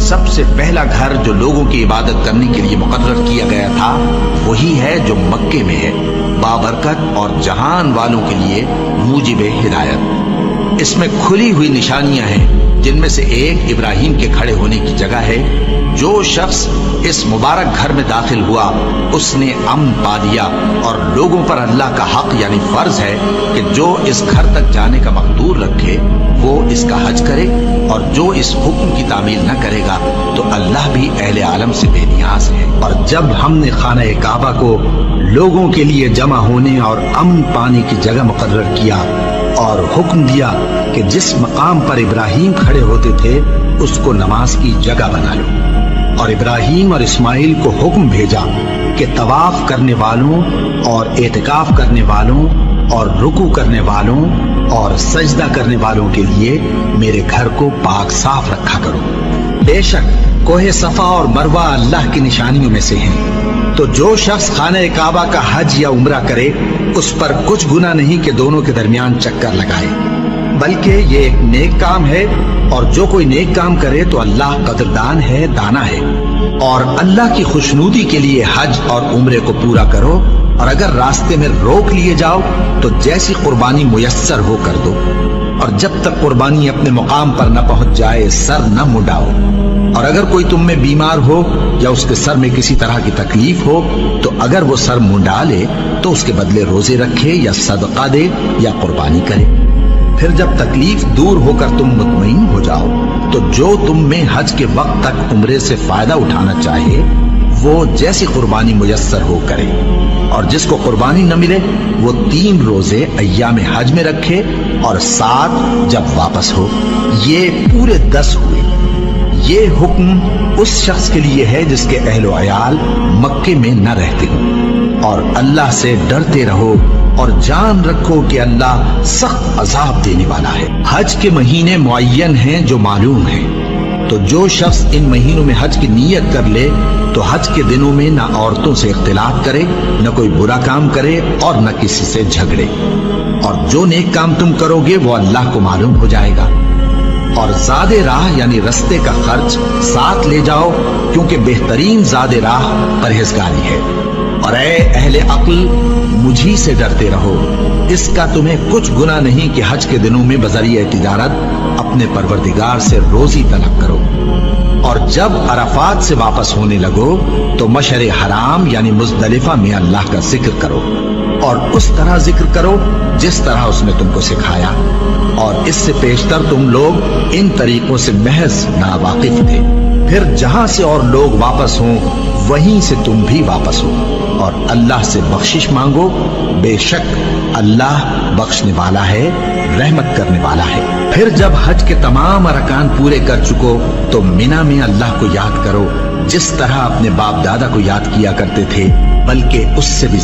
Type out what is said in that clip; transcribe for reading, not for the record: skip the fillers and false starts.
سب سے پہلا گھر جو لوگوں کی عبادت کرنے کے لیے مقرر کیا گیا تھا وہی ہے جو مکے میں ہے، بابرکت اور جہان والوں کے لیے موجب ہدایت۔ اس میں کھلی ہوئی نشانیاں ہیں، جن میں سے ایک ابراہیم کے کھڑے ہونے کی جگہ ہے۔ جو شخص اس مبارک گھر میں داخل ہوا اس نے امن پا لیا، اور لوگوں پر اللہ کا حق یعنی فرض ہے کہ جو اس گھر تک جانے کا مقدور رکھے وہ اس کا حج کرے، اور جو اس حکم کی تعمیل نہ کرے گا تو اللہ بھی اہل عالم سے بے نیاز ہے۔ اور جب ہم نے خانہ کعبہ کو لوگوں کے لیے جمع ہونے اور امن پانے کی جگہ مقرر کیا اور حکم دیا کہ جس مقام پر ابراہیم کھڑے ہوتے تھے اس کو نماز کی جگہ بنا لو، اور ابراہیم اور اسماعیل کو حکم بھیجا کہ طواف کرنے والوں اور اعتکاف کرنے والوں اور رکوع کرنے والوں اور سجدہ کرنے والوں کے لیے میرے گھر کو پاک صاف رکھا کرو۔ بے شک کوہ صفا اور مروہ اللہ کی نشانیوں میں سے ہیں، تو جو شخص خانہ کعبہ کا حج یا عمرہ کرے اس پر کچھ گناہ نہیں کہ دونوں کے درمیان چکر لگائے، بلکہ یہ ایک نیک کام ہے، اور جو کوئی نیک کام کرے تو اللہ قدردان ہے، دانا ہے۔ اور اللہ کی خوشنودی کے لیے حج اور عمرے کو پورا کرو، اور اگر راستے میں روک لیے جاؤ تو جیسی قربانی میسر ہو کر دو، اور جب تک قربانی اپنے مقام پر نہ پہنچ جائے سر نہ منڈاؤ۔ اور اگر کوئی تم میں بیمار ہو یا اس کے سر میں کسی طرح کی تکلیف ہو تو اگر وہ سر منڈا لے تو اس کے بدلے روزے رکھے یا صدقہ دے یا قربانی کرے۔ پھر جب تکلیف دور ہو کر تم مطمئن ہو جاؤ تو جو تم میں حج کے وقت تک عمرے سے فائدہ اٹھانا چاہے وہ جیسی قربانی میسر ہو کرے، اور جس کو قربانی نہ ملے وہ 3 روزے ایام حج میں رکھے اور 7 جب واپس ہو، یہ پورے 10 ہوئے۔ یہ حکم اس شخص کے لیے ہے جس کے اہل و عیال مکے میں نہ رہتے ہوں، اور اللہ سے ڈرتے رہو اور جان رکھو کہ اللہ سخت عذاب دینے والا ہے۔ حج کے مہینے معین ہیں جو معلوم ہیں، تو جو شخص ان مہینوں میں حج کی نیت کر لے تو حج کے دنوں میں نہ عورتوں سے اختلاط کرے، نہ کوئی برا کام کرے اور نہ کسی سے جھگڑے، اور جو نیک کام تم کرو گے وہ اللہ کو معلوم ہو جائے گا۔ اور زاد راہ یعنی رستے کا خرچ ساتھ لے جاؤ، کیونکہ بہترین زاد راہ پرہیزگاری ہے۔ اور اے اہل عقل، مجھی سے ڈرتے رہو، اس کا تمہیں کچھ گناہ نہیں کہ حج کے دنوں میں بذریعہ تجارت اپنے پروردگار سے روزی طلب کرو۔ اور جب عرفات سے واپس ہونے لگو تو مشعر حرام یعنی مزدلفہ میں اللہ کا ذکر کرو، اور اس طرح ذکر کرو جس طرح اس نے تم کو سکھایا، اور اس سے پیشتر تم لوگ ان طریقوں سے محض ناواقف تھے۔ پھر جہاں سے اور لوگ واپس ہوں وہیں سے تم بھی واپس ہو، اور اللہ سے بخشش مانگو، بے شک اللہ بخشنے والا ہے، رحمت کرنے والا ہے۔ پھر جب حج کے تمام ارکان پورے کر چکو تو مینا میں اللہ کو یاد کرو جس طرح اپنے باپ دادا کو یاد کیا کرتے تھے، بلکہ اس سے بھی